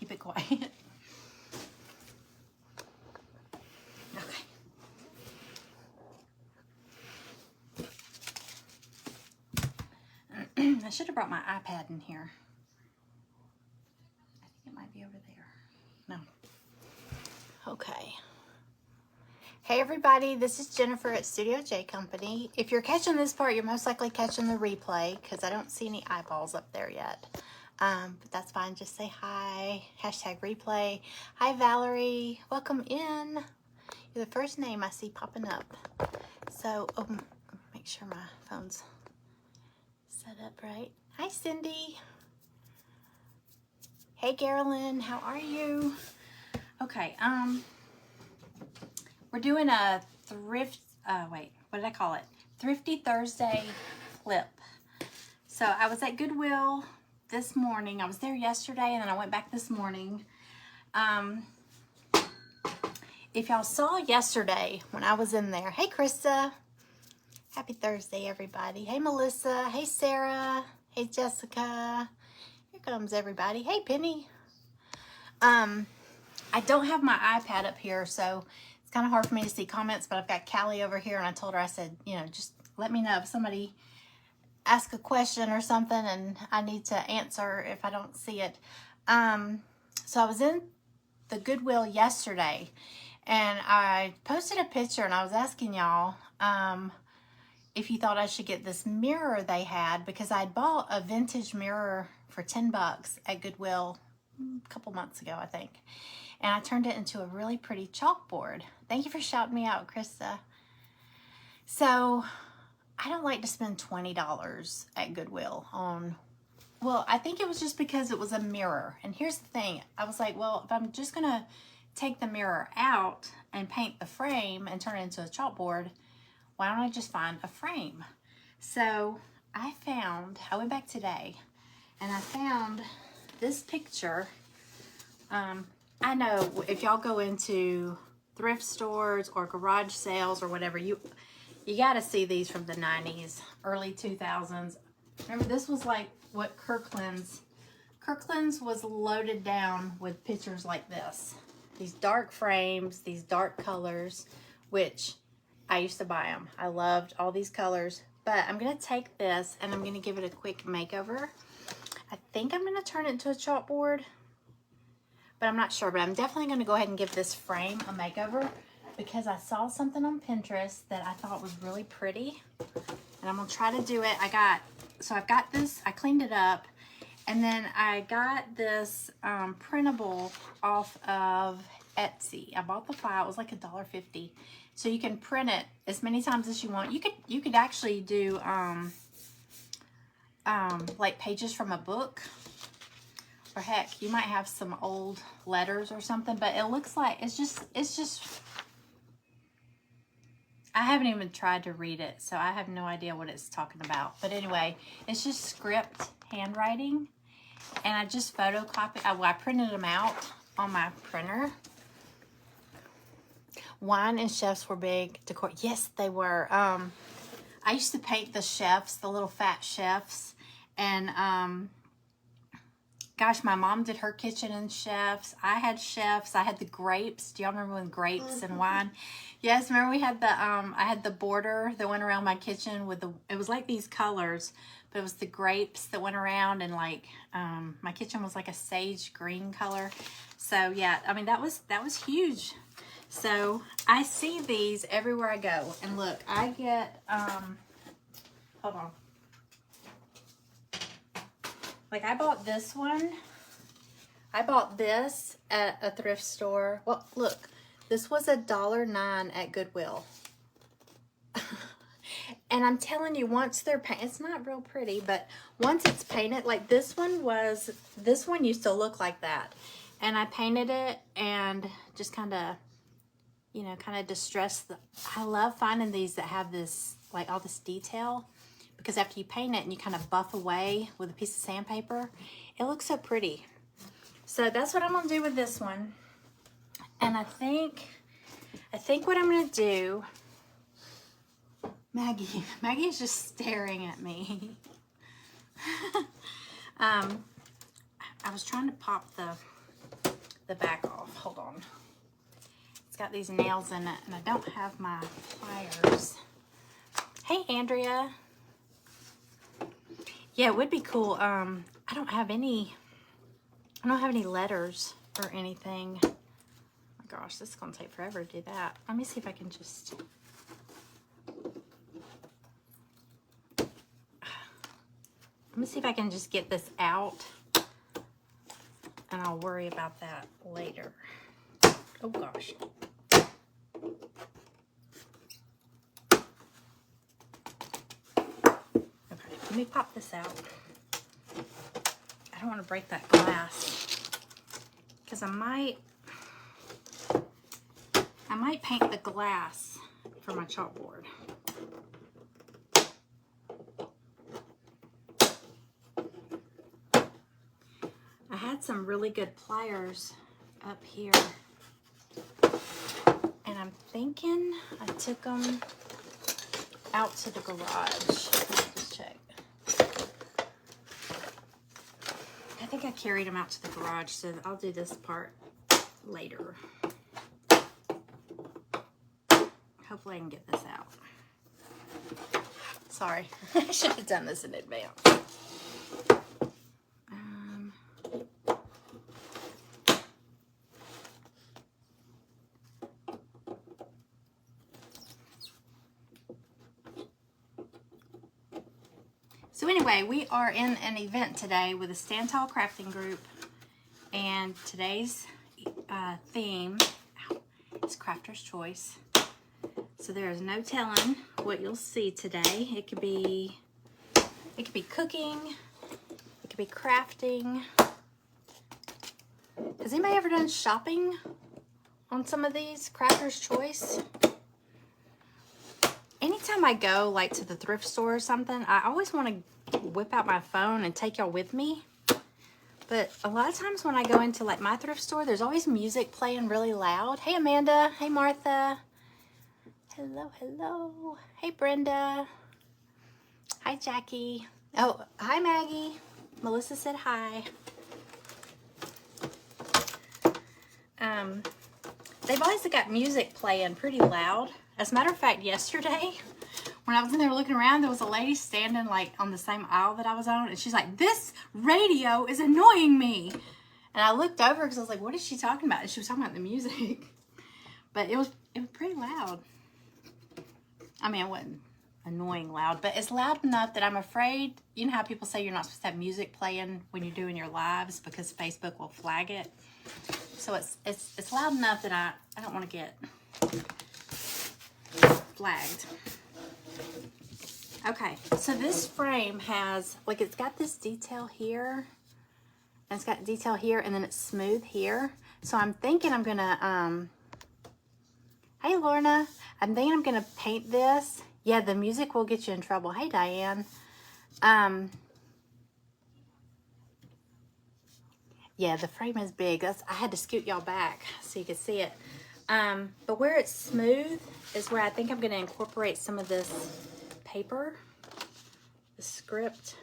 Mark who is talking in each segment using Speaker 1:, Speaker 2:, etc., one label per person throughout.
Speaker 1: keep it quiet. I should have brought my iPad in here. I think it might be over there. No. Okay. Hey everybody, this is Jennifer at Studio J Company. If you're catching this part, you're most likely catching the replay because I don't see any eyeballs up there yet. But that's fine. Just say hi. Hashtag replay. Hi Valerie. Welcome in. You're the first name I see popping up. So, make sure my phone's set up right. Hi Cindy. Hey Carolyn, how are you? Okay, we're doing a what did I call it? Thrifty Thursday Flip. So I was at Goodwill this morning. I was there yesterday and then I went back this morning. If y'all saw yesterday when I was in there, hey Krista. Happy Thursday, everybody. Hey Melissa, hey Sarah, hey Jessica. Here comes everybody. Hey Penny. I don't have my iPad up here, so it's kind of hard for me to see comments, but I've got Callie over here, and I told her, I said, you know, just let me know if somebody asks a question or something, and I need to answer if I don't see it. So I was in the Goodwill yesterday, and I posted a picture, and I was asking y'all if you thought I should get this mirror they had, because I'd bought a vintage mirror for 10 bucks at Goodwill a couple months ago, I think. And I turned it into a really pretty chalkboard. Thank you for shouting me out, Krista. So I don't like to spend $20 at Goodwill on, well, I think it was just because it was a mirror. And here's the thing. I was like, well, if I'm just going to take the mirror out and paint the frame and turn it into a chalkboard, why don't I just find a frame? So I went back today and I found this picture. I know if y'all go into thrift stores or garage sales or whatever, you got to see these from the 90s, early 2000s. Remember, this was like what Kirkland's was loaded down with pictures like this. These dark frames, these dark colors, which I used to buy them. I loved all these colors, but I'm going to take this and I'm going to give it a quick makeover. I think I'm going to turn it into a chalkboard, but I'm not sure. But I'm definitely going to go ahead and give this frame a makeover because I saw something on Pinterest that I thought was really pretty, and I'm going to try to do it. I've got this, I cleaned it up, and then I got this printable off of Etsy. I bought the file. It was like $1.50. So you can print it as many times as you want. You could actually do like pages from a book, or heck, you might have some old letters or something, but it looks like it's just I haven't even tried to read it, so I have no idea what it's talking about. But anyway, it's just script handwriting, and I just photocopied. I printed them out on my printer. Wine and chefs were big decor. Yes, they were. I used to paint the chefs, the little fat chefs, and gosh, my mom did her kitchen and chefs. I had chefs. I had the grapes. Do y'all remember when grapes and wine? Yes, remember we had the I had the border that went around my kitchen with it was like these colors, but it was the grapes that went around, and like my kitchen was like a sage green color. So yeah, I mean that was huge. So I see these everywhere I go, and look, I get hold on. Like I bought this one. I bought this at a thrift store. Well, look, this was $1.09 at Goodwill. And I'm telling you, once they're painted, it's not real pretty, but once it's painted, like this one used to look like that. And I painted it and just kind of, you know, kind of distressed. I love finding these that have this, like all this detail. Because after you paint it and you kind of buff away with a piece of sandpaper, it looks so pretty. So that's what I'm going to do with this one. And I think what I'm going to do, Maggie is just staring at me. I was trying to pop the the back off. Hold on. It's got these nails in it, and I don't have my pliers. Hey, Andrea. Yeah, it would be cool. I don't have any letters or anything. Oh my gosh, this is gonna take forever to do that. Let me see if I can just. Let me see if I can just get this out, and I'll worry about that later. Oh gosh. Okay, let me pop this out. I don't want to break that glass because I might paint the glass for my chalkboard. I had some really good pliers up here, and I'm thinking I took them out to the garage. Just check. I think I carried them out to the garage, so I'll do this part later. Hopefully I can get this out. Sorry, I should have done this in advance. So anyway, we are in an event today with a Stand Tall Crafting Group, and today's theme is Crafter's Choice. So there is no telling what you'll see today. It could be cooking, it could be crafting. Has anybody ever done shopping on some of these Crafter's Choice? Anytime I go like to the thrift store or something, I always want to whip out my phone and take y'all with me. But a lot of times when I go into like my thrift store, there's always music playing really loud. Hey Amanda, hey Martha. Hello, hello. Hey Brenda. Hi Jackie. Oh, hi Maggie. Melissa said hi. They've always got music playing pretty loud. As a matter of fact, yesterday, when I was in there looking around, there was a lady standing like on the same aisle that I was on, and she's like, "This radio is annoying me." And I looked over because I was like, "What is she talking about?" And she was talking about the music, but it was pretty loud. I mean, it wasn't annoying loud, but it's loud enough that I'm afraid. You know how people say you're not supposed to have music playing when you're doing your lives because Facebook will flag it. So it's loud enough that I don't want to get flagged. Okay, so this frame has, like, it's got this detail here, and it's got detail here, and then it's smooth here. So I'm thinking I'm gonna, hey Lorna, I'm thinking I'm gonna paint this. Yeah, the music will get you in trouble. Hey Diane. Yeah, the frame is big. I had to scoot y'all back so you could see it. But where it's smooth is where I think I'm gonna incorporate some of this paper, the script.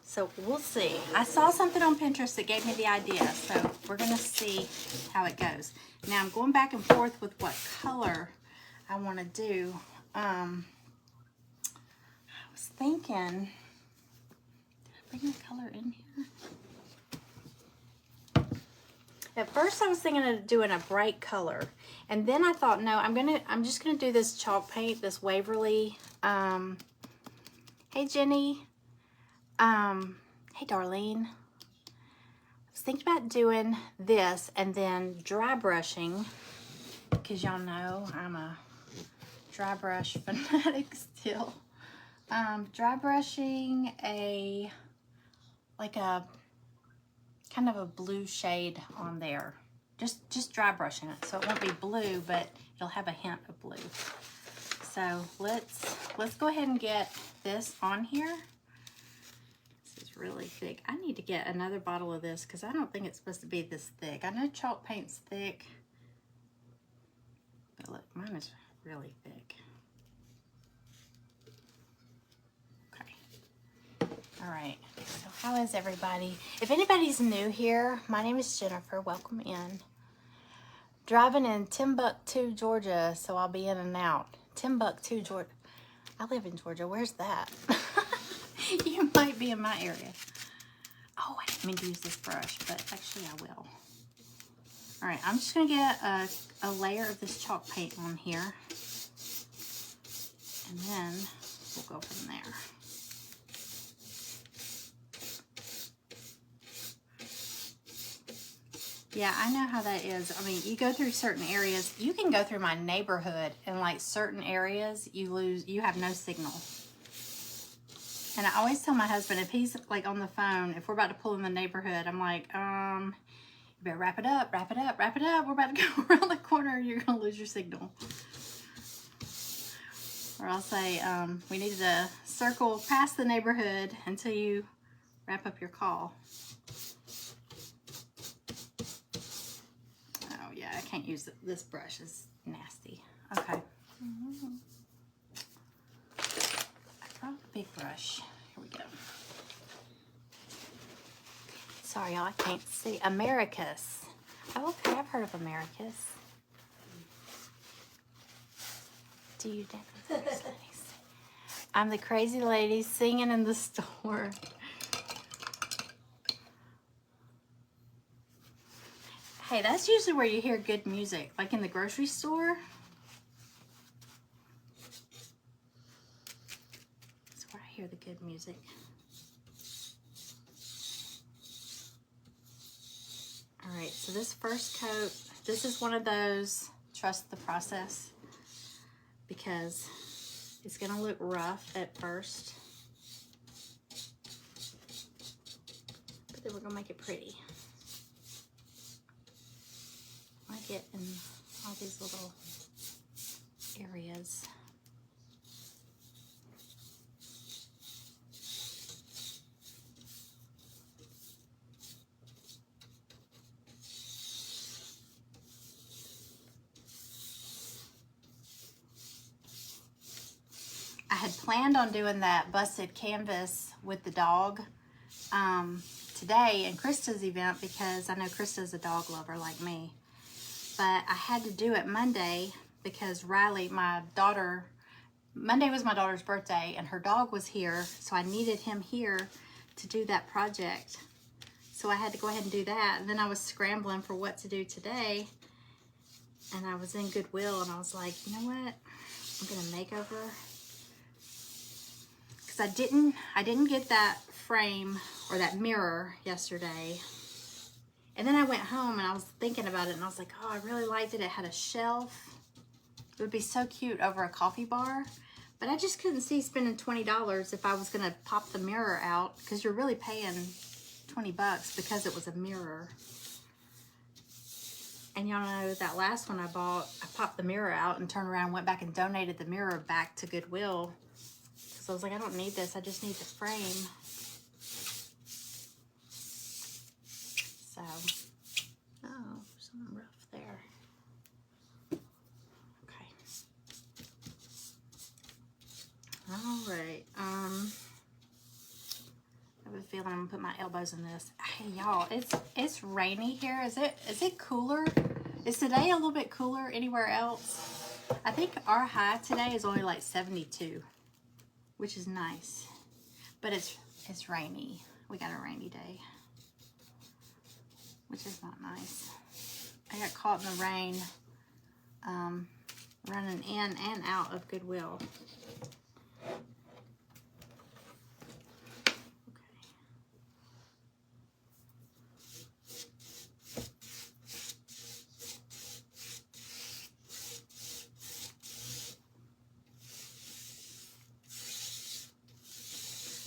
Speaker 1: So we'll see. I saw something on Pinterest that gave me the idea, so we're gonna see how it goes. Now I'm going back and forth with what color I wanna do. I was thinking, did I bring the color in here? At first I was thinking of doing a bright color, and then I thought, no, I'm just gonna do this chalk paint, this Waverly. Hey Jenny. Hey Darlene. I was thinking about doing this and then dry brushing, because y'all know I'm a dry brush fanatic still. Dry brushing like a kind of a blue shade on there. Just dry brushing it, so it won't be blue, but it'll have a hint of blue. So let's go ahead and get this on here. This is really thick. I need to get another bottle of this because I don't think it's supposed to be this thick. I know chalk paint's thick, but look, mine is really thick. Okay. All right, so how is everybody? If anybody's new here, my name is Jennifer. Welcome in. Driving in Timbuktu, Georgia, so I'll be in and out. Timbuktu, Georgia. I live in Georgia. Where's that? You might be in my area. Oh, I didn't mean to use this brush, but actually I will. All right, I'm just gonna get a layer of this chalk paint on here, and then we'll go from there. Yeah, I know how that is. I mean, you go through certain areas. You can go through my neighborhood, and like certain areas, you have no signal. And I always tell my husband, if he's like on the phone, if we're about to pull in the neighborhood, I'm like, you better wrap it up, wrap it up, wrap it up. We're about to go around the corner. You're gonna lose your signal. Or I'll say, we need to circle past the neighborhood until you wrap up your call. Oh yeah, I can't use it. This brush is nasty. Okay. I brought a big brush. Here we go. Sorry, y'all, I can't see. Americus. Oh, okay, I've heard of Americus. Do you dance? I'm the crazy lady singing in the store. Hey, that's usually where you hear good music, like in the grocery store. That's where I hear the good music. All right, so this first coat, this is one of those, trust the process, because it's gonna look rough at first, but then we're gonna make it pretty. I get in all these little areas. I had planned on doing that busted canvas with the dog today in Krista's event, because I know Krista's a dog lover like me. But I had to do it Monday because Riley, my daughter, Monday was my daughter's birthday and her dog was here, so I needed him here to do that project. So I had to go ahead and do that. And then I was scrambling for what to do today, and I was in Goodwill and I was like, you know what? I'm gonna make over. Because I didn't get that frame or that mirror yesterday. And then I went home and I was thinking about it and I was like, oh, I really liked it. It had a shelf. It would be so cute over a coffee bar. But I just couldn't see spending $20 if I was gonna pop the mirror out, because you're really paying 20 bucks because it was a mirror. And y'all know that last one I bought, I popped the mirror out and turned around and went back and donated the mirror back to Goodwill. So I was like, I don't need this, I just need the frame. So, oh, something rough there. Okay. All right. I have a feeling I'm gonna put my elbows in this. Hey y'all, it's rainy here. Is it cooler? Is today a little bit cooler anywhere else? I think our high today is only like 72, which is nice. But it's rainy. We got a rainy day, which is not nice. I got caught in the rain running in and out of Goodwill.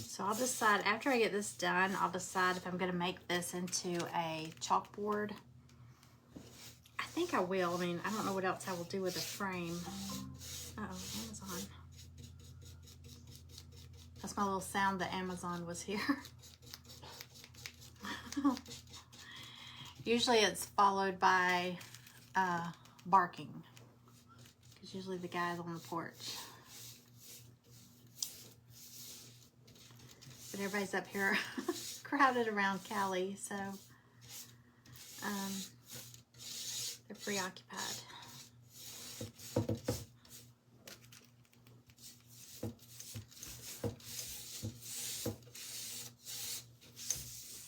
Speaker 1: So I'll decide, after I get this done, I'll decide if I'm gonna make this into a chalkboard. I think I will. I mean, I don't know what else I will do with a frame. Uh-oh, Amazon. That's my little sound that Amazon was here. Usually it's followed by barking, because usually the guy's on the porch. But everybody's up here crowded around Callie, so they're preoccupied.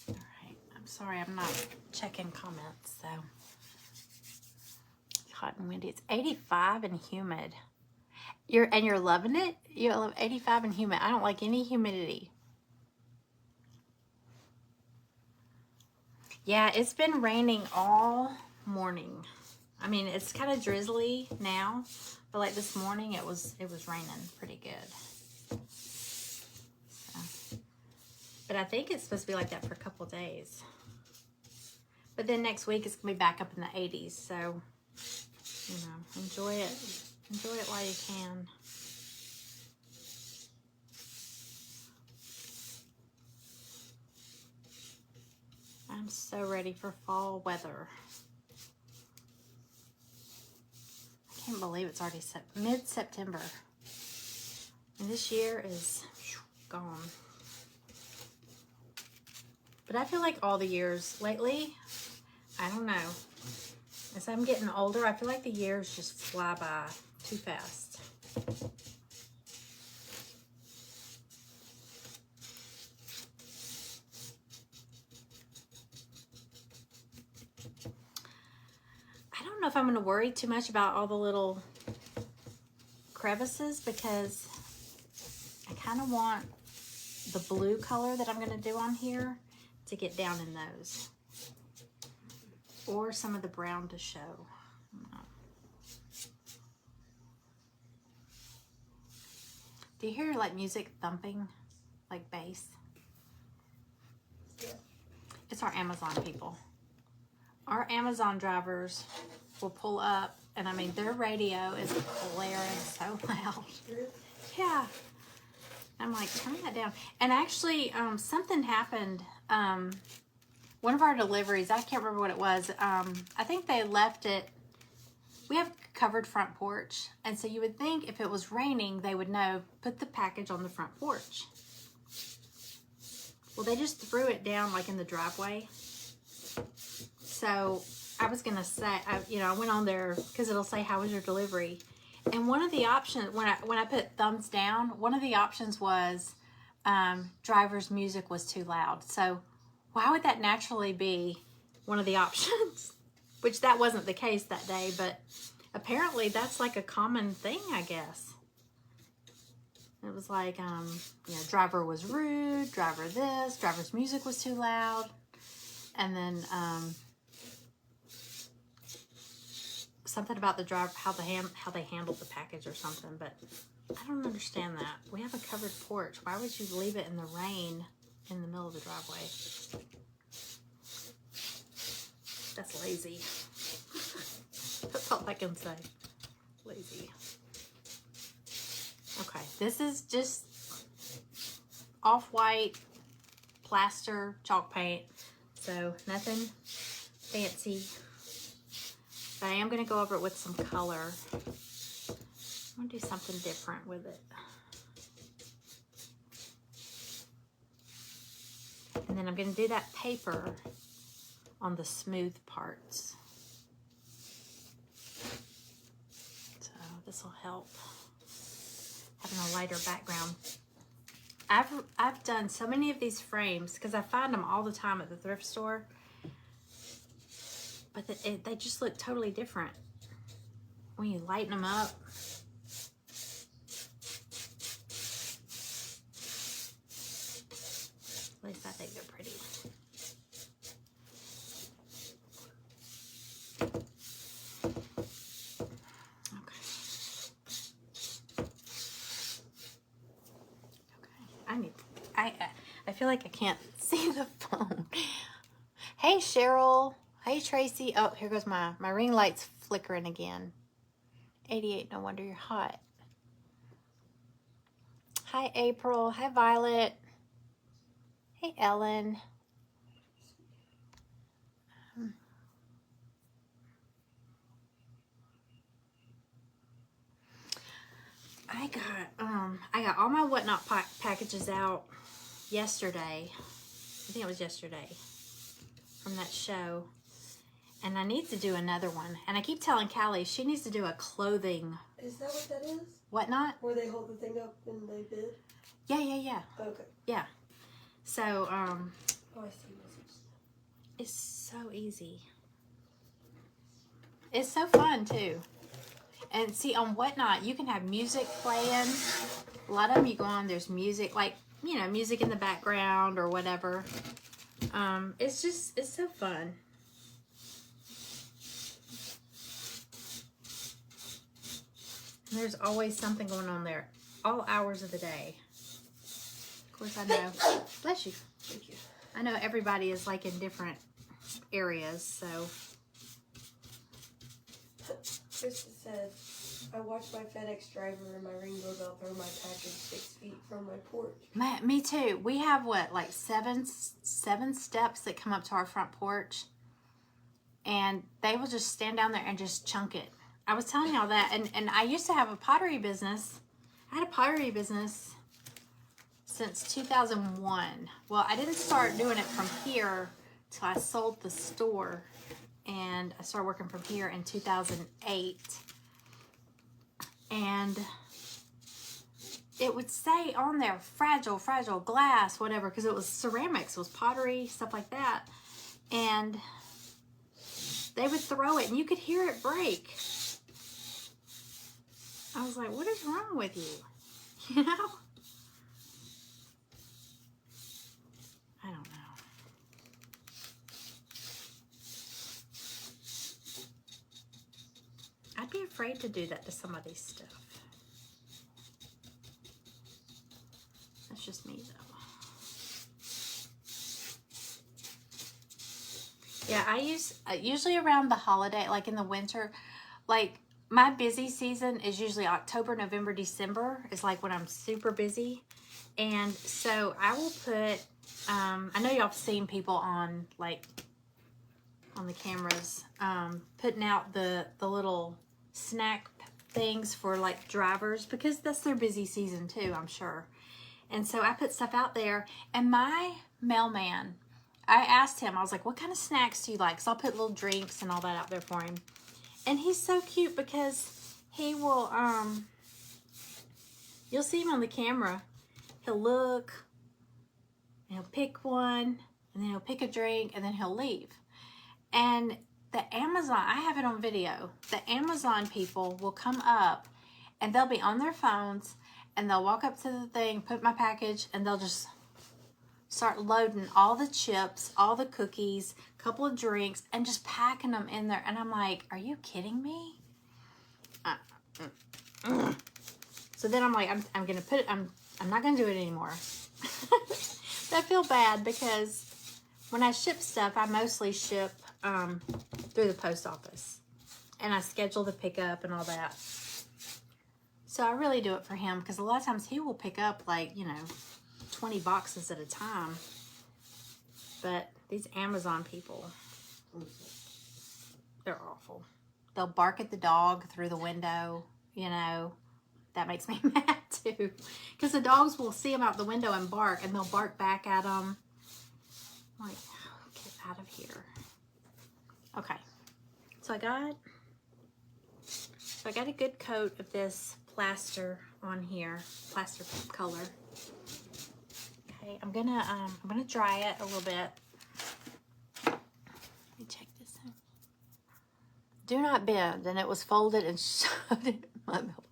Speaker 1: All right, I'm sorry I'm not checking comments, so. Hot and windy. It's 85 and humid. You're loving it? You love 85 and humid. I don't like any humidity. Yeah, it's been raining all morning. I mean, it's kind of drizzly now, but like this morning it was raining pretty good. So, but I think it's supposed to be like that for a couple days. But then next week it's gonna be back up in the 80s, so you know, enjoy it. Enjoy it while you can. I'm so ready for fall weather. I can't believe it's already mid-September. And this year is gone. But I feel like all the years lately, I don't know. As I'm getting older, I feel like the years just fly by too fast. I don't know if I'm going to worry too much about all the little crevices because I kind of want the blue color that I'm going to do on here to get down in those. Or some of the brown to show. Do you hear like music thumping, like bass? Yeah. It's our Amazon people. Our Amazon drivers will pull up, and I mean their radio is blaring so loud. Yeah. I'm like, turn that down. And actually, something happened. One of our deliveries, I can't remember what it was. I think they left it. We have a covered front porch, and so you would think if it was raining, they would know, put the package on the front porch. Well, they just threw it down like in the driveway. So I was gonna say, I went on there because it'll say, how was your delivery? And one of the options, when I put thumbs down, one of the options was driver's music was too loud. So why would that naturally be one of the options? Which that wasn't the case that day, but apparently that's like a common thing, I guess. It was like, driver was rude, driver this, driver's music was too loud. And then something about the driver, how they handled the package or something, but I don't understand that. We have a covered porch. Why would you leave it in the rain in the middle of the driveway? That's lazy. That's all I can say. Lazy. Okay, this is just off-white plaster chalk paint, so nothing fancy. But I am going to go over it with some color. I'm going to do something different with it. And then I'm going to do that paper on the smooth parts. So this will help having a lighter background. I've done so many of these frames because I find them all the time at the thrift store, but they just look totally different when you lighten them up. At least I think they're pretty. I feel like I can't see the phone. Hey, Cheryl. Hey, Tracy. Oh, here goes my ring light's flickering again. 88, no wonder you're hot. Hi, April. Hi, Violet. Hey, Ellen. I got all my whatnot packages out. yesterday. I think it was yesterday from that show. And I need to do another one. And I keep telling Callie she needs to do a clothing.
Speaker 2: Is that what that is?
Speaker 1: Whatnot?
Speaker 2: Where they hold the thing up and they bid?
Speaker 1: Yeah.
Speaker 2: Okay.
Speaker 1: Yeah. So,
Speaker 2: Oh, I see.
Speaker 1: it's so easy. It's so fun too. And see, on Whatnot, you can have music playing. A lot of them you go on, there's music, like, you know, music in the background or whatever. It's so fun. And there's always something going on there, all hours of the day. Of course, I know. Bless you.
Speaker 2: Thank you.
Speaker 1: I know everybody is like in different areas, so.
Speaker 2: Krista said, I watched my FedEx driver and my ring doorbell throw my package 6 feet from my porch.
Speaker 1: Me too. We have what, like seven steps that come up to our front porch, and they will just stand down there and just chunk it. I was telling y'all that, and I used to have a pottery business. I had a pottery business since 2001. Well, I didn't start doing it from here till I sold the store, and I started working from here in 2008. And it would say on there, fragile glass, whatever, because it was ceramics, it was pottery, stuff like that. And they would throw it, and you could hear it break. I was like, what is wrong with you? You know? I don't know. I'd be afraid to do that to somebody's stuff. That's just me, though. Yeah, I usually around the holiday, like in the winter, like my busy season is usually October, November, December is like when I'm super busy. And so I will put, I know y'all have seen people on like on the cameras, putting out the little snack things for like drivers, because that's their busy season too, I'm sure. And so I put stuff out there, and my mailman, I asked him, I was like, what kind of snacks do you like? So I'll put little drinks and all that out there for him. And he's so cute because he will, you'll see him on the camera. He'll look, and he'll pick one, and then he'll pick a drink, and then he'll leave. And the Amazon, I have it on video, the Amazon people will come up, and they'll be on their phones, and they'll walk up to the thing, put my package, and they'll just start loading all the chips, all the cookies, a couple of drinks, and just packing them in there. And I'm like, are you kidding me? So then I'm like, I'm gonna put it, I'm not gonna do it anymore. I feel bad because when I ship stuff, I mostly ship through the post office, and I schedule the pickup and all that. So I really do it for him, because a lot of times he will pick up like, 20 boxes at a time. But these Amazon people, they're awful. They'll bark at the dog through the window, That makes me mad too. Because the dogs will see them out the window and bark, and they'll bark back at them. I'm like, oh, get out of here. Okay. So I got a good coat of this plaster on here, plaster color. Okay, I'm gonna dry it a little bit. Let me check this out. Do not bend, and it was folded and shoved in my milk.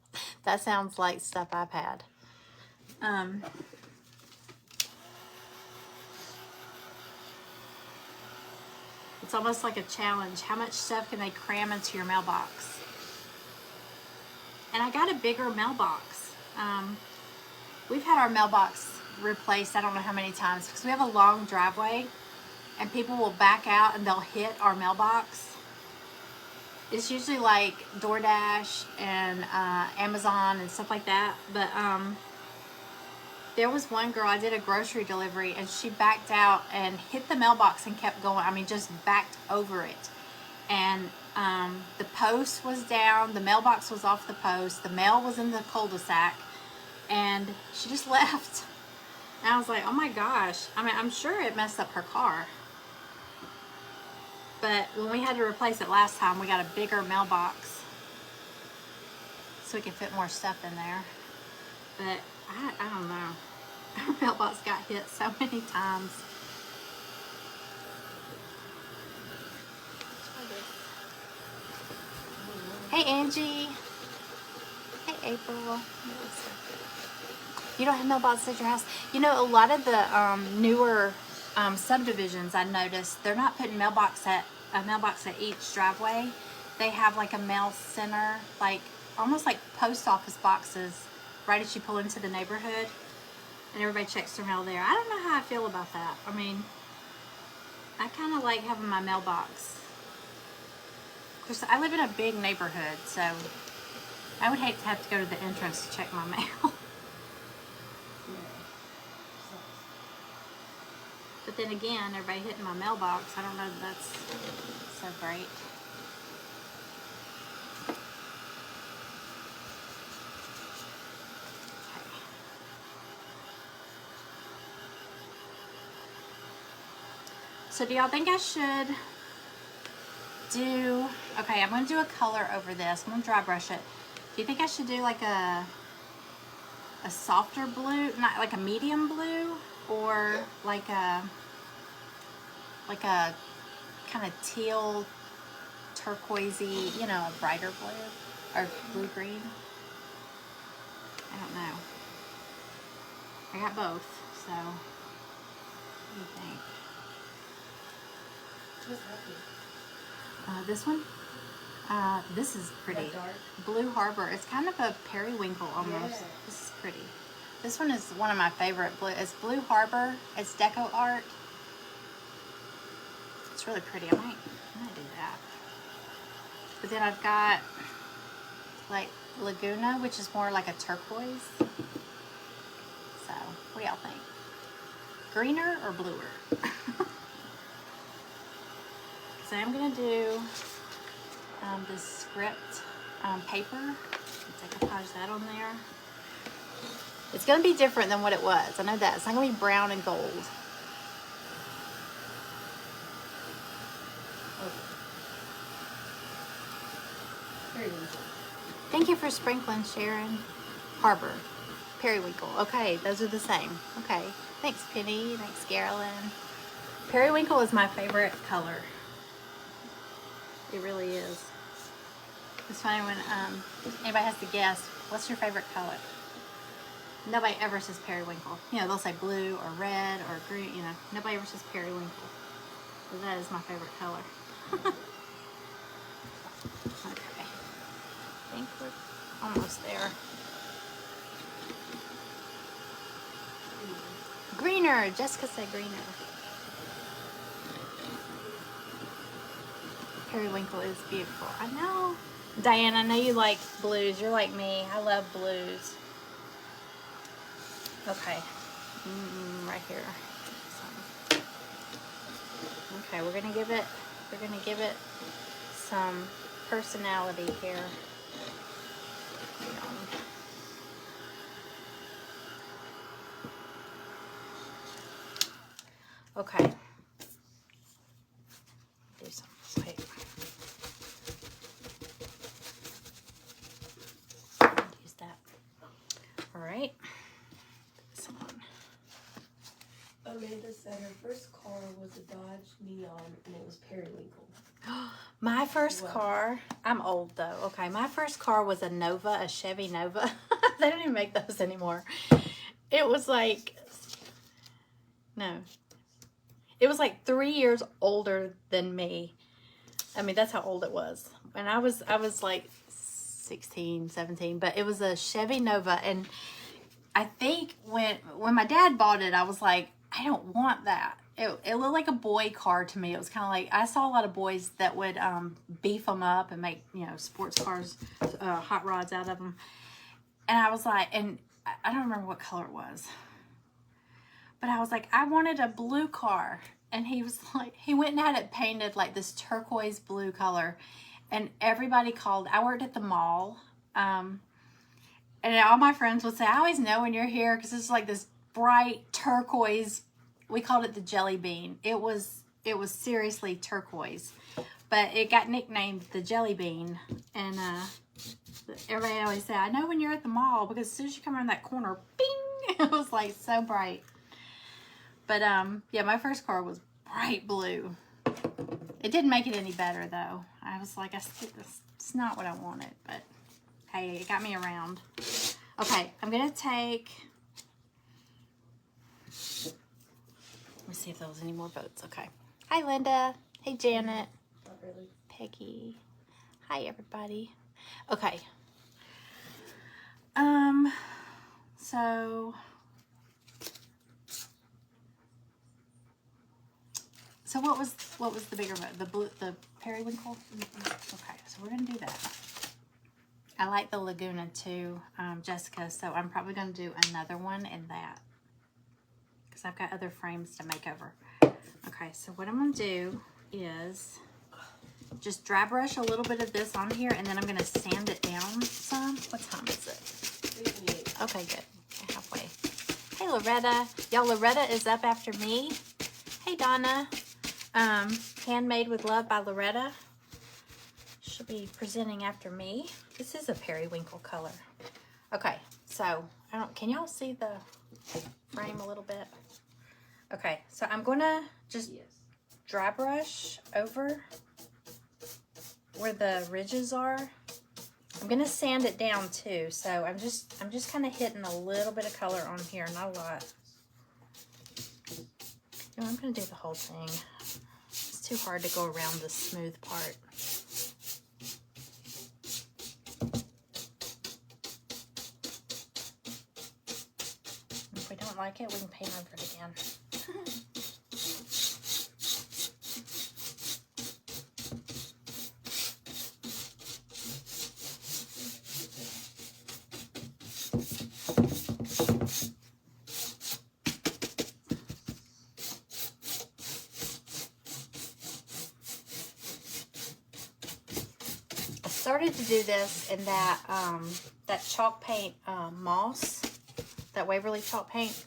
Speaker 1: That sounds like stuff I've had. It's almost like a challenge. How much stuff can they cram into your mailbox? And I got a bigger mailbox. We've had our mailbox replaced, I don't know how many times, because we have a long driveway, and people will back out and they'll hit our mailbox. It's usually like DoorDash and Amazon and stuff like that. But there was one girl, I did a grocery delivery, and she backed out and hit the mailbox and kept going. I mean, just backed over it. And the post was down, the mailbox was off the post, the mail was in the cul-de-sac, and she just left. And I was like, oh my gosh. I mean, I'm sure it messed up her car. But when we had to replace it last time, we got a bigger mailbox so we could fit more stuff in there. But I don't know. Our mailbox got hit so many times. Hey, Angie. Hey, April. You don't have mailboxes at your house? You know, a lot of the newer subdivisions, I noticed, they're not putting a mailbox at each driveway. They have like a mail center, like almost like post office boxes right as you pull into the neighborhood, and everybody checks their mail there. I don't know how I feel about that. I mean, I kind of like having my mailbox. Of course, I live in a big neighborhood, so I would hate to have to go to the entrance to check my mail. But then again, everybody hitting my mailbox, I don't know that that's so great. Okay. So do y'all think I should do, okay, I'm going to do a color over this. I'm going to dry brush it. Do you think I should do like a softer blue, not like a medium blue, or like a kind of teal, turquoisey, you know, a brighter blue or blue green? I don't know. I got both, so what do you think? This one? This is pretty. Blue Harbor. It's kind of a periwinkle almost. Yeah. This is pretty. This one is one of my favorite blue. It's Blue Harbor. It's deco art. It's really pretty. I might do that. But then I've got like Laguna, which is more like a turquoise. So, what do y'all think? Greener or bluer? So I'm gonna do this script paper. Decoupage that on there. It's gonna be different than what it was. I know that. It's not gonna be brown and gold. Thank you for sprinkling, Sharon. Harbor. Periwinkle. Okay, those are the same. Okay. Thanks, Penny. Thanks, Carolyn. Periwinkle is my favorite color. It really is. It's funny when anybody has to guess, what's your favorite color? Nobody ever says periwinkle. You know, they'll say blue or red or green, you know. Nobody ever says periwinkle. But that is my favorite color. Okay. I think we're almost there. Greener. Jessica said greener. Periwinkle is beautiful. I know. Diane, I know you like blues. You're like me. I love blues. Okay. Right here. Okay, we're gonna give it some personality here. Okay. Do some. Wait. Use that. All right. This one.
Speaker 2: Amanda said her first car was a Dodge Neon and it was periwinkle.
Speaker 1: My first car, I'm old though. Okay, my first car was a Nova, a Chevy Nova. They don't even make those anymore. It was like, no. It was like 3 years older than me. I mean, that's how old it was. And I was like 16, 17, but it was a Chevy Nova. And I think when my dad bought it, I was like, I don't want that. It looked like a boy car to me. It was kind of like, I saw a lot of boys that would beef them up and make, you know, sports cars, hot rods out of them. And I was like, and I don't remember what color it was. But I was like, I wanted a blue car. And he was like, he went and had it painted like this turquoise blue color. And everybody called. I worked at the mall. And all my friends would say, I always know when you're here because it's like this bright turquoise. We called it the jelly bean. It was seriously turquoise, but it got nicknamed the jelly bean. And everybody always say, I know when you're at the mall, because as soon as you come around that corner, bing, it was like so bright. But yeah, my first car was bright blue. It didn't make it any better though. I was like, it's not what I wanted, but hey, it got me around. Okay, I'm gonna take, let me see if there was any more votes. Okay. Hi, Linda. Hey, Janet.
Speaker 2: Not really.
Speaker 1: Peggy. Hi, everybody. Okay. So what was the bigger vote? The periwinkle? Okay, so we're gonna do that. I like the Laguna too, Jessica, so I'm probably gonna do another one in that, because I've got other frames to make over. Okay, so what I'm gonna do is just dry brush a little bit of this on here, and then I'm gonna sand it down some. What time is it? Okay, good. Okay, halfway. Hey, Loretta. Y'all, Loretta is up after me. Hey, Donna. Handmade with Love by Loretta. She'll be presenting after me. This is a periwinkle color. Okay, so can y'all see the frame a little bit? Okay, so I'm gonna just dry brush over where the ridges are. I'm gonna sand it down too, so I'm just kind of hitting a little bit of color on here, not a lot. No, I'm gonna do the whole thing. It's too hard to go around the smooth part. If we don't like it, we can paint over it again. Started to do this in that that chalk paint moss, that Waverly chalk paint,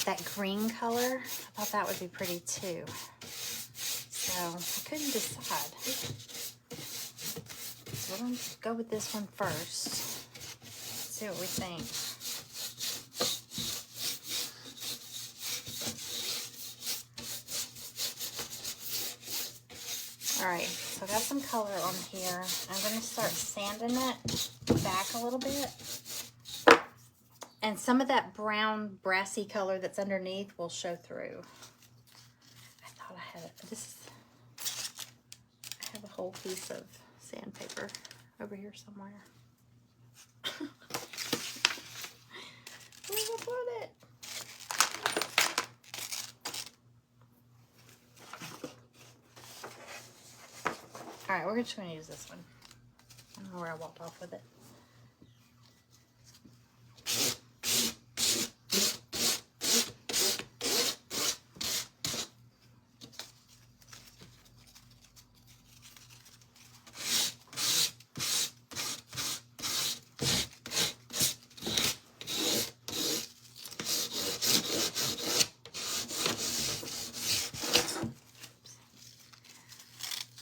Speaker 1: that green color. I thought that would be pretty too. So I couldn't decide. So we're gonna go with this one first. See what we think. All right, so I got some color on here. I'm going to start sanding it back a little bit. And some of that brown brassy color that's underneath will show through. I thought I had it. I have a whole piece of sandpaper over here somewhere. Where did I put it? All right, we're just going to use this one. I don't know where I walked off with it.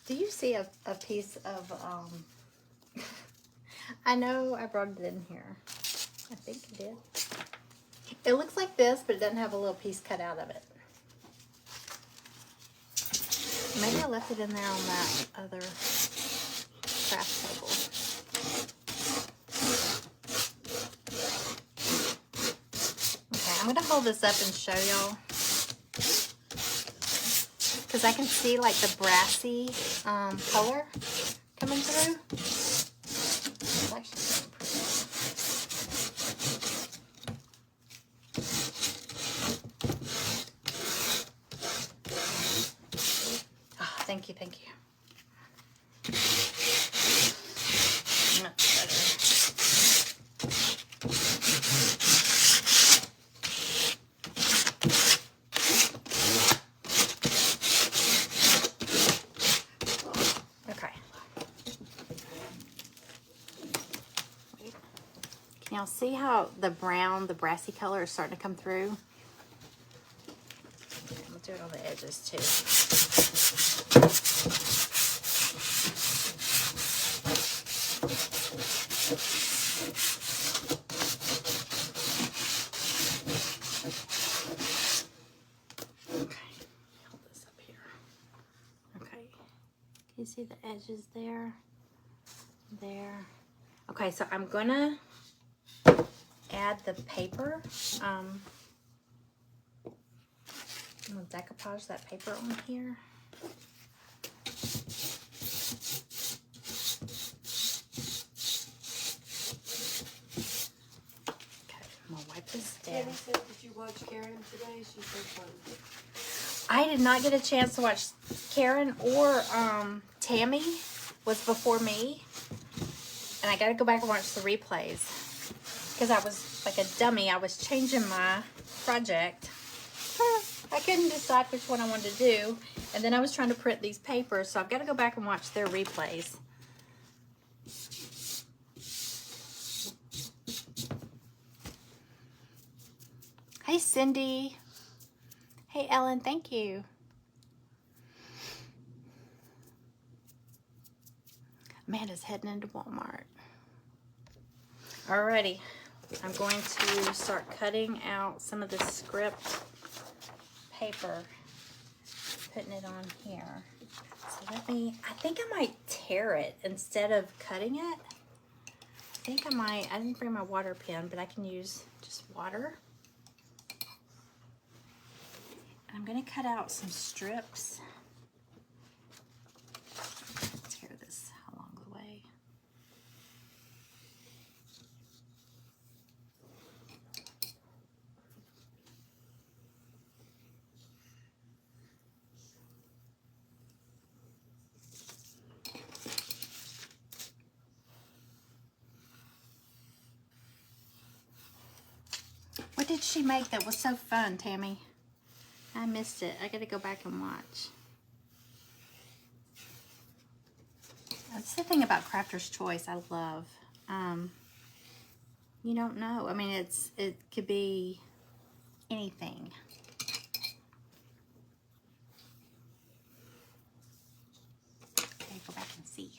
Speaker 1: Do you see a piece of, I know I brought it in here. I think I did. It looks like this, but it doesn't have a little piece cut out of it. Maybe I left it in there on that other craft table. Okay, I'm going to hold this up and show y'all. Because I can see like the brassy color coming through. It's actually pretty pretty. Oh, thank you, thank you. Much better. Now see how the brown, the brassy color is starting to come through? I'm gonna do it on the edges too. Okay, hold this up here. Okay, can you see the edges there? There. Okay, so I'm gonna add the paper. I'm gonna decoupage that paper on here. Okay, I'm gonna wipe this down.
Speaker 2: Tammy said, did you watch Karen today? She's so fun.
Speaker 1: I did not get a chance to watch Karen or Tammy was before me. And I gotta go back and watch the replays. Because I was like a dummy. I was changing my project. I couldn't decide which one I wanted to do. And then I was trying to print these papers. So I've got to go back and watch their replays. Hey, Cindy. Hey, Ellen. Thank you. Amanda's heading into Walmart. Alrighty. I'm going to start cutting out some of the script paper, putting it on here. So I think I might tear it instead of cutting it. I think I might. I didn't bring my water pen, but I can use just water. And I'm going to cut out some strips. Tear this along the way. What did she make that was so fun, Tammy? I missed it. I gotta go back and watch. That's the thing about Crafter's Choice I love. You don't know. I mean, it could be anything. Okay, go back and see.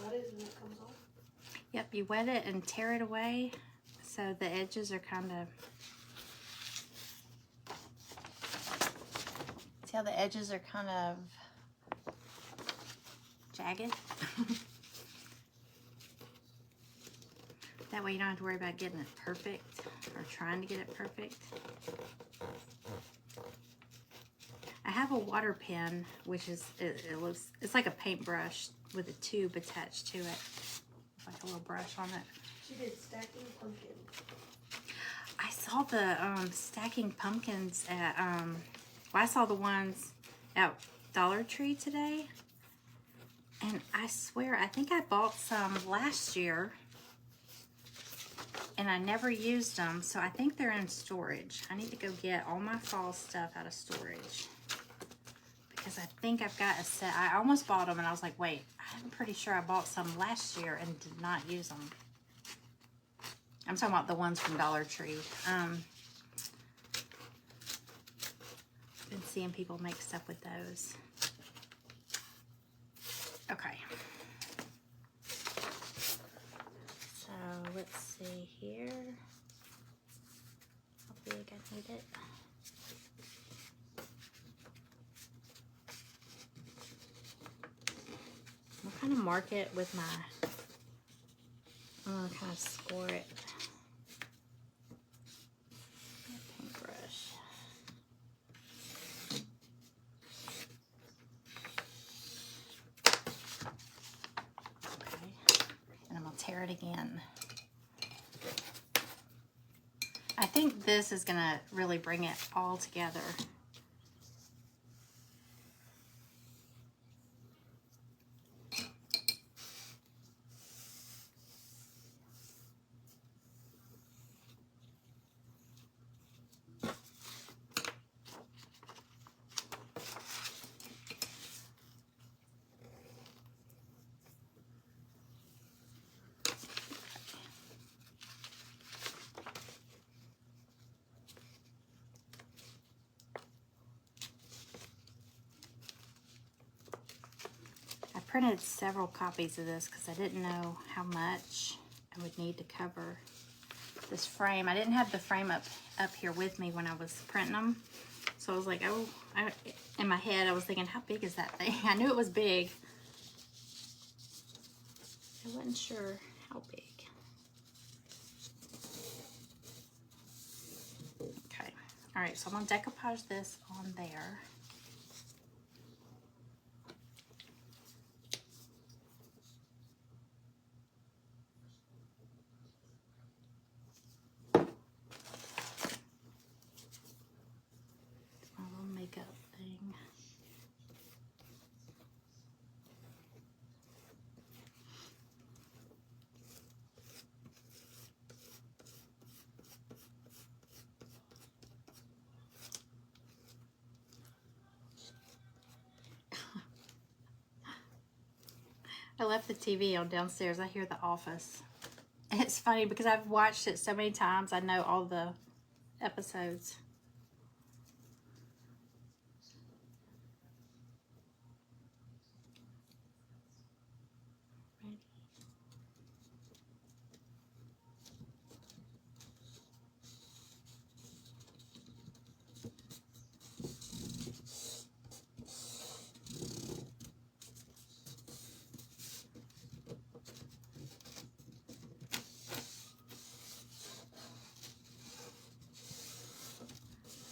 Speaker 2: Wet it and it comes off?
Speaker 1: Yep, you wet it and tear it away so the edges are kind of... See how the edges are kind of jagged? That way you don't have to worry about getting it perfect or trying to get it perfect. I have a water pen, which is, it looks, it's like a paintbrush with a tube attached to it. Like a little brush on it.
Speaker 2: She did stacking pumpkins.
Speaker 1: I saw the stacking pumpkins at, well, I saw the ones at Dollar Tree today. And I swear, I think I bought some last year. And I never used them, so I think they're in storage. I need to go get all my fall stuff out of storage. Because I think I've got a set. I almost bought them and I was like, wait, I'm pretty sure I bought some last year and did not use them. I'm talking about the ones from Dollar Tree. I've been seeing people make stuff with those. Okay. So let's see here. How big I need it. I'll kind of mark it with my, I'm going to kind of score it. Paintbrush. Okay, and I'm going to tear it again. I think this is going to really bring it all together. printed several copies of this because I didn't know how much I would need to cover this frame. I didn't have the frame up here with me when I was printing them. So I was like, oh, in my head I was thinking, how big is that thing? I knew it was big. I wasn't sure how big. Okay, all right, so I'm gonna decoupage this on there. My little makeup thing. I left the TV on downstairs. I hear The Office. It's funny because I've watched it so many times. I know all the episodes.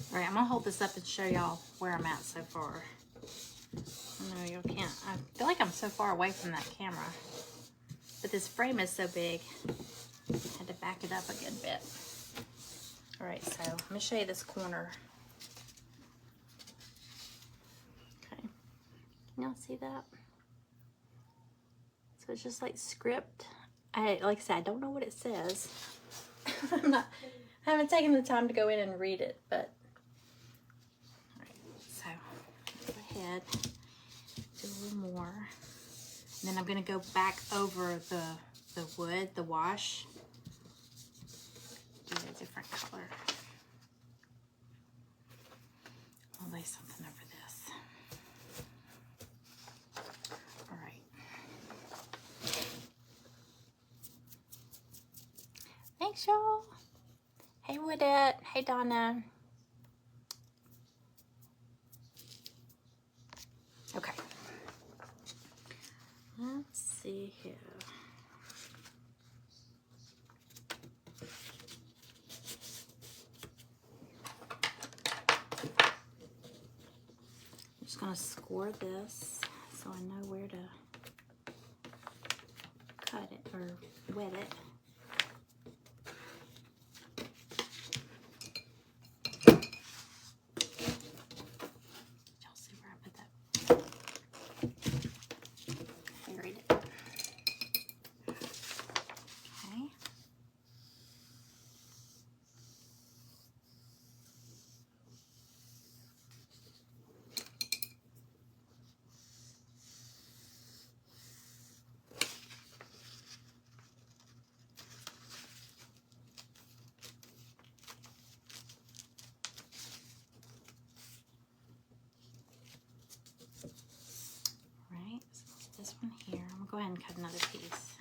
Speaker 1: All right, I'm gonna hold this up and show y'all where I'm at so far. I know you can't, I feel like I'm so far away from that camera, but this frame is so big, I had to back it up a good bit. All right, so I'm gonna show you this corner. Okay, can y'all see that? So it's just like script. Like I said, I don't know what it says. I haven't taken the time to go in and read it, but go ahead, do a little more. And then I'm going to go back over the wood, the wash, do a different color. I'll lay something over this. All right. Thanks, y'all. Hey, Woodette. Hey, Donna. Okay, let's see here. I'm just gonna score this so I know where to cut it or wet it. This one here, I'm gonna go ahead and cut another piece.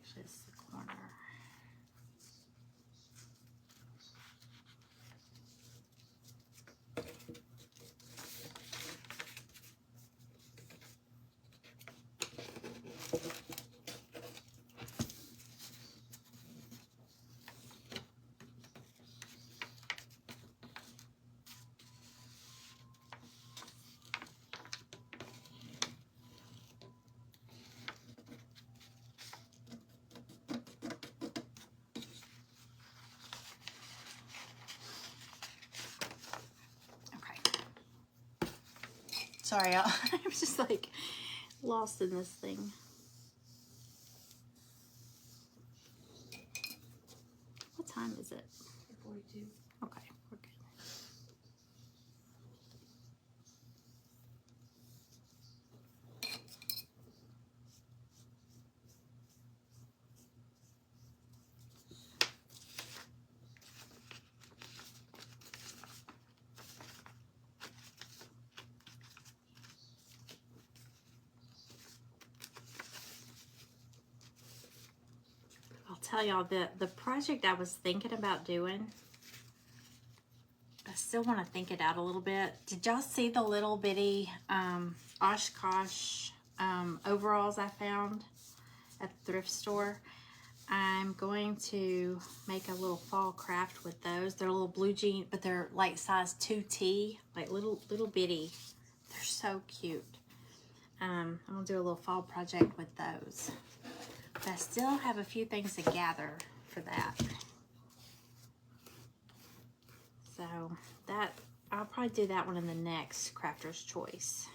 Speaker 1: Actually, this is the corner. Sorry, I was just like lost in this thing. What time is it?
Speaker 2: 42.
Speaker 1: Okay, we're good. tell y'all the project I was thinking about doing, I still want to think it out a little bit. Did y'all see the little bitty Oshkosh overalls I found at the thrift store? I'm going to make a little fall craft with those. They're a little blue jean, but they're like size 2T, like little bitty. They're so cute. I'm gonna do a little fall project with those. But I still have a few things to gather for that. So that, I'll probably do that one in the next Crafter's Choice.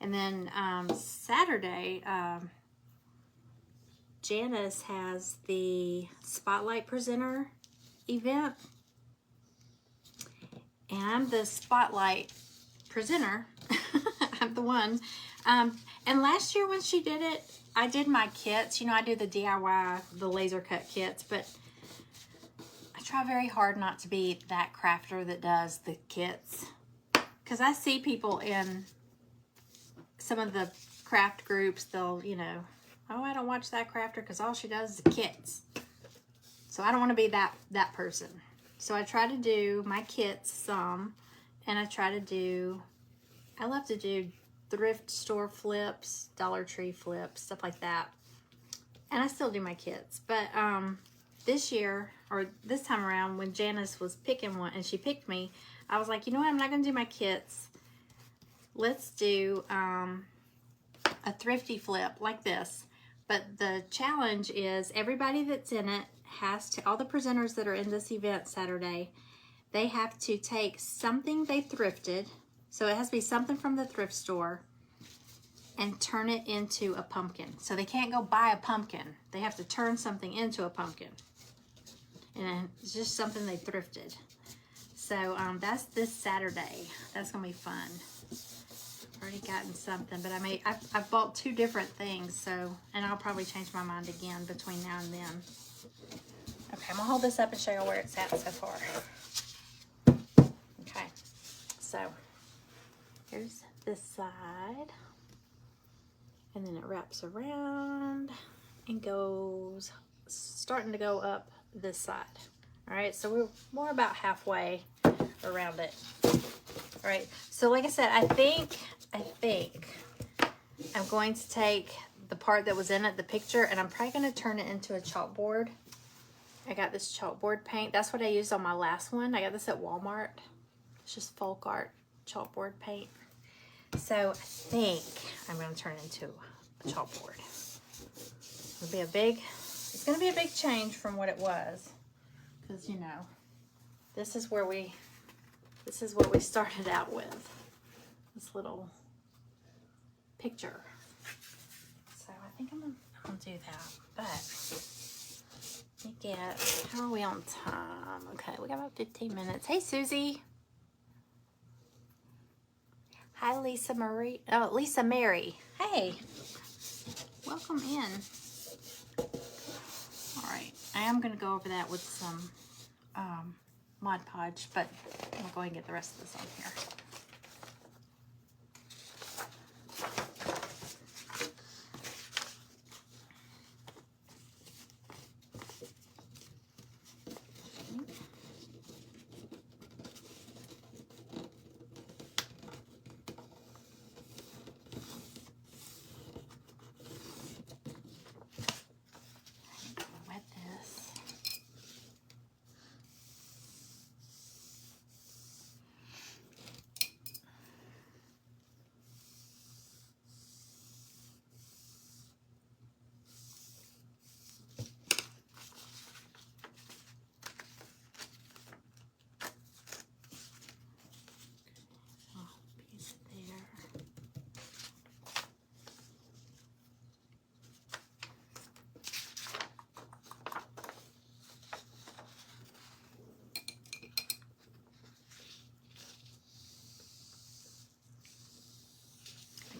Speaker 1: And then Saturday, Janice has the Spotlight Presenter event. And I'm the Spotlight Presenter. I'm the one. And last year when she did it, I did my kits. You know, I do the DIY, the laser cut kits, but I try very hard not to be that crafter that does the kits. Because I see people in some of the craft groups, they'll, you know, oh, I don't watch that crafter because all she does is the kits. So I don't want to be that person. So I try to do my kits some, and I love to do thrift store flips, Dollar Tree flips, stuff like that. And I still do my kits. But this year, or this time around, when Janice was picking one, and she picked me, I was like, you know what, I'm not going to do my kits. Let's do a thrifty flip like this. But the challenge is everybody that's in it has to, all the presenters that are in this event Saturday, they have to take something they thrifted, so it has to be something from the thrift store, and turn it into a pumpkin. So they can't go buy a pumpkin. They have to turn something into a pumpkin. And it's just something they thrifted. So that's this Saturday. That's gonna be fun. Already gotten something, but I've bought 2 different things, so, and I'll probably change my mind again between now and then. Okay, I'm gonna hold this up and show you where it's at so far. Okay, so here's this side, and then it wraps around and goes, starting to go up this side. All right, so we're more about halfway around it. All right, so like I said, I think I'm going to take the part that was in it, the picture, and I'm probably going to turn it into a chalkboard. I got this chalkboard paint. That's what I used on my last one. I got this at Walmart. It's just folk art chalkboard paint. So I think I'm going to turn it into a chalkboard. It's going to be a big change from what it was. Because, you know, this is what we started out with. This little picture. So I think I'm gonna do that. But how are we on time? Okay, we got about 15 minutes. Hey, Susie. Hi, Lisa Marie. Oh, Lisa Mary. Hey, welcome in. All right, I am gonna go over that with some Mod Podge, but I'll go ahead and get the rest of this on here.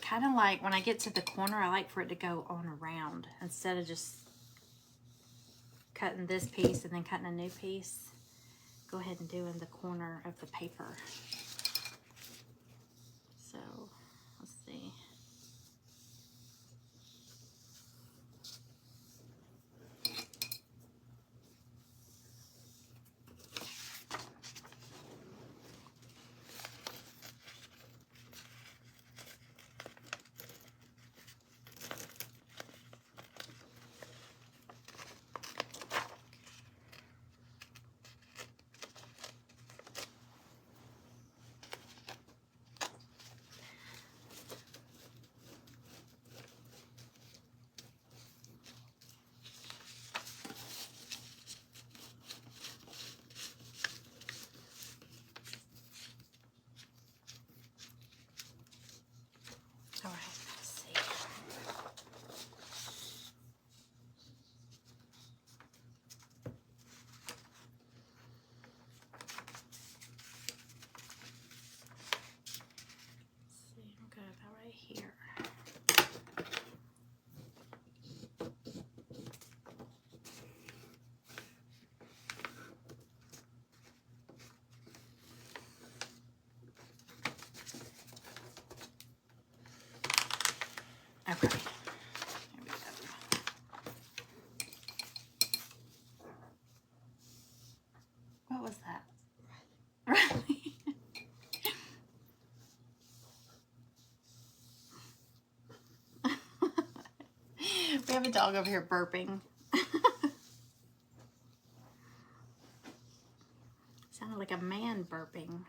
Speaker 1: Kind of like when I get to the corner, I like for it to go on around instead of just cutting this piece and then cutting a new piece. Go ahead and do in the corner of the paper. So let's see. Okay. There we go. What was that? Riley. We have a dog over here burping. Sounded like a man burping.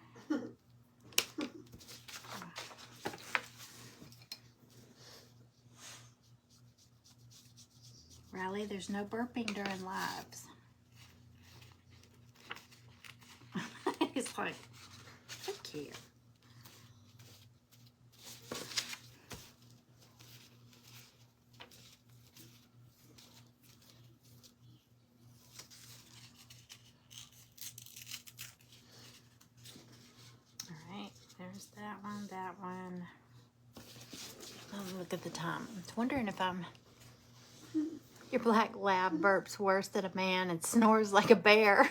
Speaker 1: Riley, there's no burping during lives. He's like, thank you. All right, there's that one, that one. Oh, look at the time. I'm wondering if your black lab burps worse than a man and snores like a bear.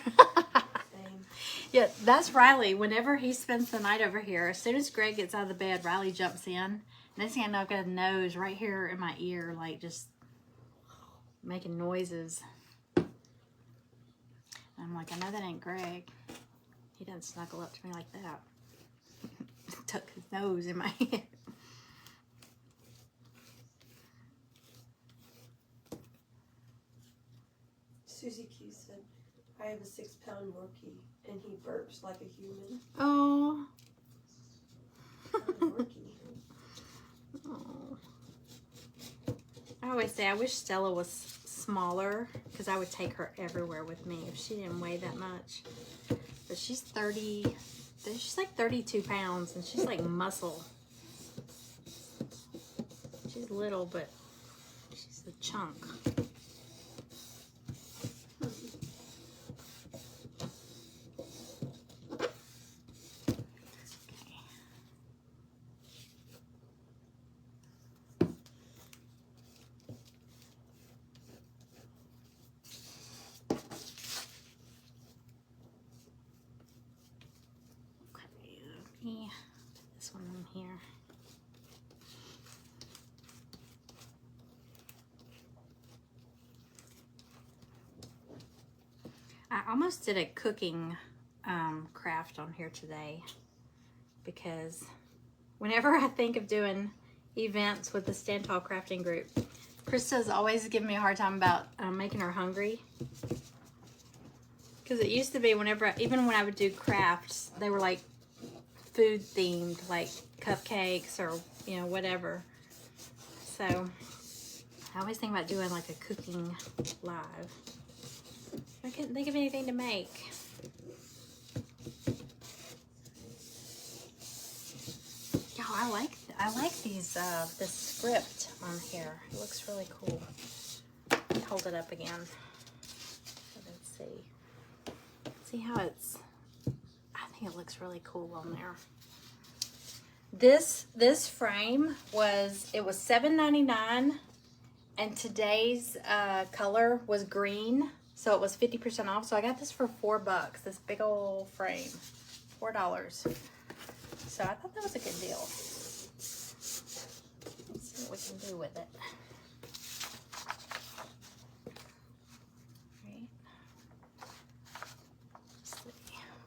Speaker 2: Same.
Speaker 1: Yeah, that's Riley. Whenever he spends the night over here, as soon as Greg gets out of the bed, Riley jumps in. Next thing I know, I've got a nose right here in my ear, like just making noises. And I'm like, I know that ain't Greg. He doesn't snuggle up to me like that. Tuck his nose in my ear.
Speaker 2: Susie Q said, I have a 6-pound Yorkie and he burps like a human.
Speaker 1: Oh.
Speaker 2: Yorkie.
Speaker 1: Oh. I always say I wish Stella was smaller because I would take her everywhere with me if she didn't weigh that much. But she's 30, she's like 32 pounds and she's like muscle. She's little, but she's a chunk. Put this one in here. I almost did a cooking craft on here today because whenever I think of doing events with the Stand Tall Crafting Group, Krista's always giving me a hard time about making her hungry. Because it used to be whenever, even when I would do crafts, they were like food themed, like cupcakes or, you know, whatever. So I always think about doing like a cooking live. I couldn't think of anything to make. Y'all, I like these this script on here. It looks really cool. Hold it up again. Let's see. See how it's. I think it looks really cool on there. This frame was $7.99, and today's color was green, so it was 50% off. So I got this for $4. This big old frame, $4. So I thought that was a good deal. Let's see what we can do with it. Right. Let's see.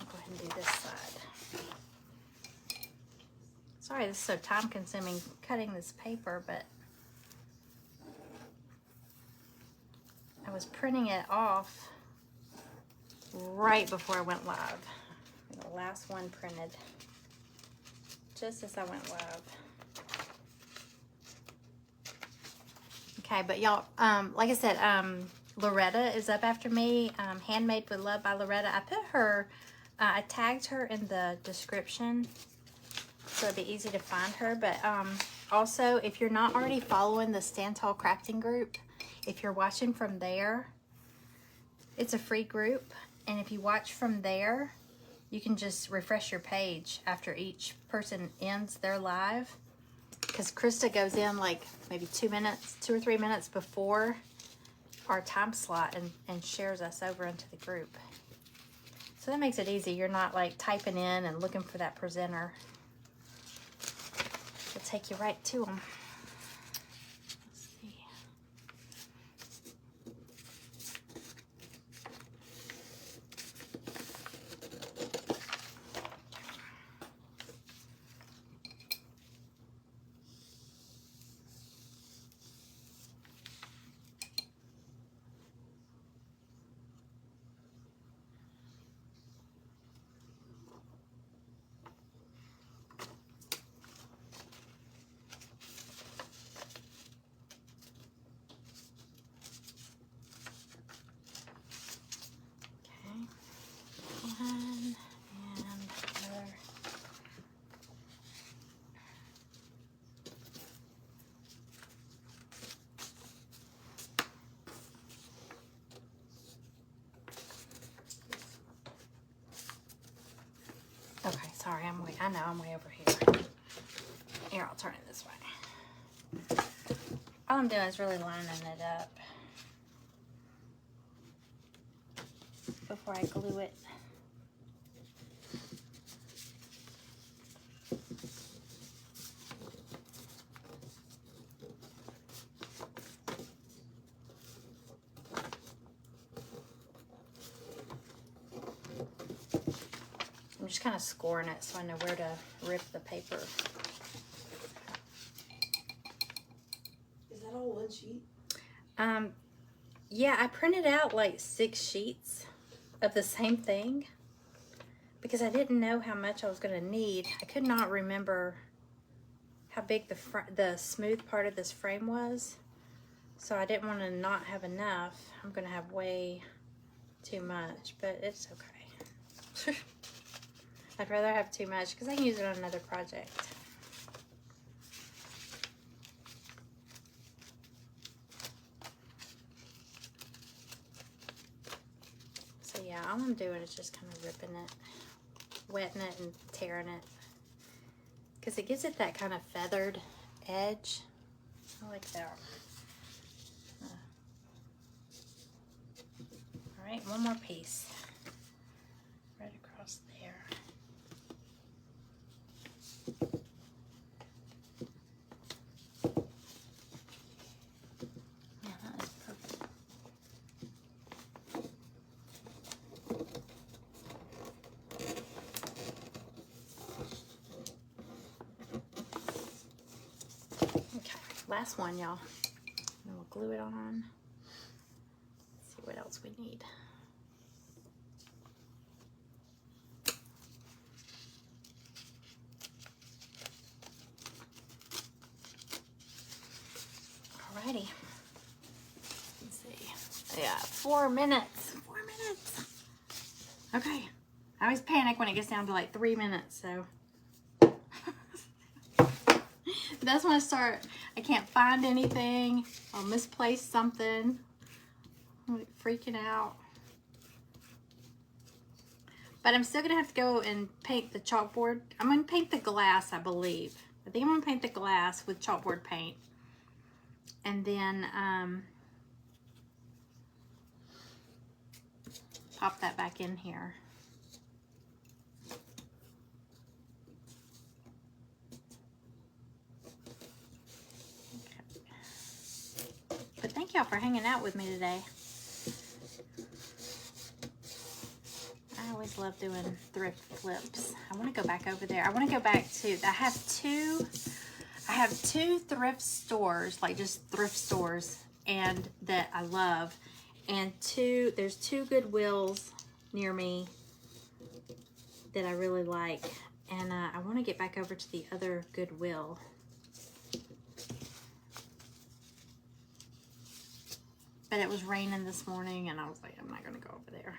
Speaker 1: I'll go ahead and do this side. Sorry, this is so time consuming cutting this paper, but I was printing it off right before I went live. The last one printed just as I went live. Okay, but y'all, like I said, Loretta is up after me. Handmade with Love by Loretta. I put her, I tagged her in the description, so it'd be easy to find her. But also, if you're not already following the Stand Tall Crafting Group, if you're watching from there, it's a free group. And if you watch from there, you can just refresh your page after each person ends their live. Because Krista goes in like maybe 2 or 3 minutes before our time slot and shares us over into the group. So that makes it easy. You're not like typing in and looking for that presenter. It'll take you right to them. sorry, I know I'm way over here. Here, I'll turn it this way. All I'm doing is really lining it up before I glue it. I'm just kind of scoring it so I know where to rip the paper.
Speaker 2: Is that all one sheet?
Speaker 1: Yeah, I printed out like 6 sheets of the same thing because I didn't know how much I was going to need. I could not remember how big the smooth part of this frame was, so I didn't want to not have enough. I'm going to have way too much, but it's okay. I'd rather have too much because I can use it on another project. So yeah, all I'm doing is just kind of ripping it, wetting it and tearing it because it gives it that kind of feathered edge. I like that. All right, one more piece right across there. Yeah, that is perfect. Okay, last one, y'all. And we'll glue it on. Let's see what else we need. Alrighty. Let's see. Yeah, 4 minutes. 4 minutes. Okay. I always panic when it gets down to like 3 minutes, so. That's when I start, I can't find anything. I'll misplace something. I'm like freaking out. But I'm still gonna have to go and paint the chalkboard. I'm gonna paint the glass, I believe. I think I'm gonna paint the glass with chalkboard paint. And then pop that back in here. Okay. But thank y'all for hanging out with me today. I always love doing thrift flips. I want to go back over there. I want to go back to, I have two thrift stores, like just thrift stores, and that I love. And there's 2 Goodwills near me that I really like. And I want to get back over to the other Goodwill. But it was raining this morning and I was like, I'm not going to go over there.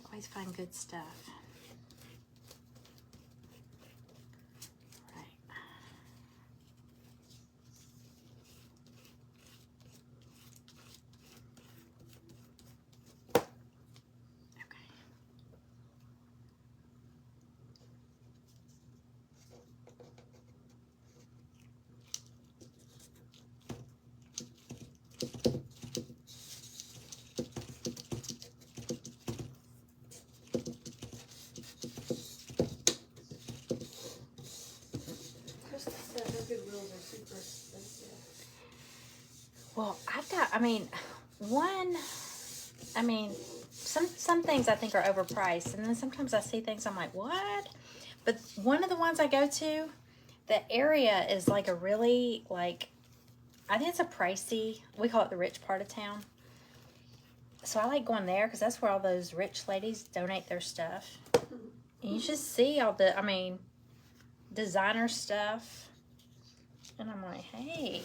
Speaker 1: Always find good stuff.
Speaker 2: Goodwills are super expensive.
Speaker 1: Well, some things I think are overpriced, and then sometimes I see things I'm like, what? But one of the ones I go to, the area is like a really, like, I think it's a pricey, we call it the rich part of town. So I like going there because that's where all those rich ladies donate their stuff. And you just see all the, designer stuff. And I'm like, hey.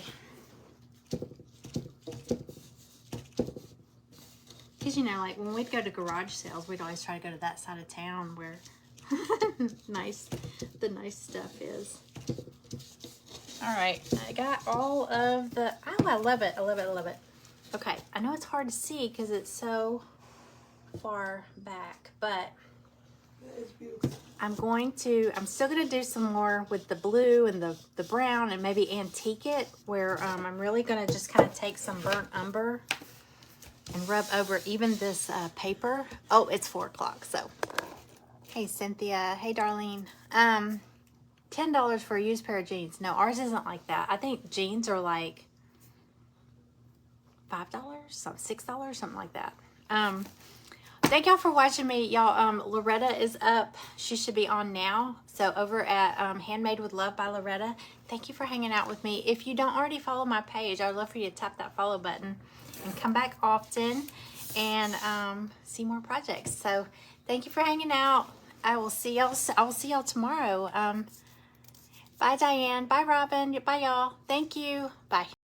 Speaker 1: Because, like when we'd go to garage sales, we'd always try to go to that side of town where the nice stuff is. All right, I got all of the, oh, I love it, I love it, I love it. Okay, I know it's hard to see because it's so far back, but
Speaker 2: that is beautiful.
Speaker 1: I'm still going to do some more with the blue and the brown and maybe antique it, where I'm really going to just kind of take some burnt umber and rub over even this paper. Oh, it's 4 o'clock, so. Hey, Cynthia. Hey, Darlene. $10 for a used pair of jeans. No, ours isn't like that. I think jeans are like $5, $6, something like that. Thank y'all for watching me. Y'all, Loretta is up. She should be on now. So over at Handmade with Love by Loretta. Thank you for hanging out with me. If you don't already follow my page, I'd love for you to tap that follow button and come back often and see more projects. So thank you for hanging out. I will see y'all tomorrow. Bye, Diane. Bye, Robin. Bye, y'all. Thank you. Bye.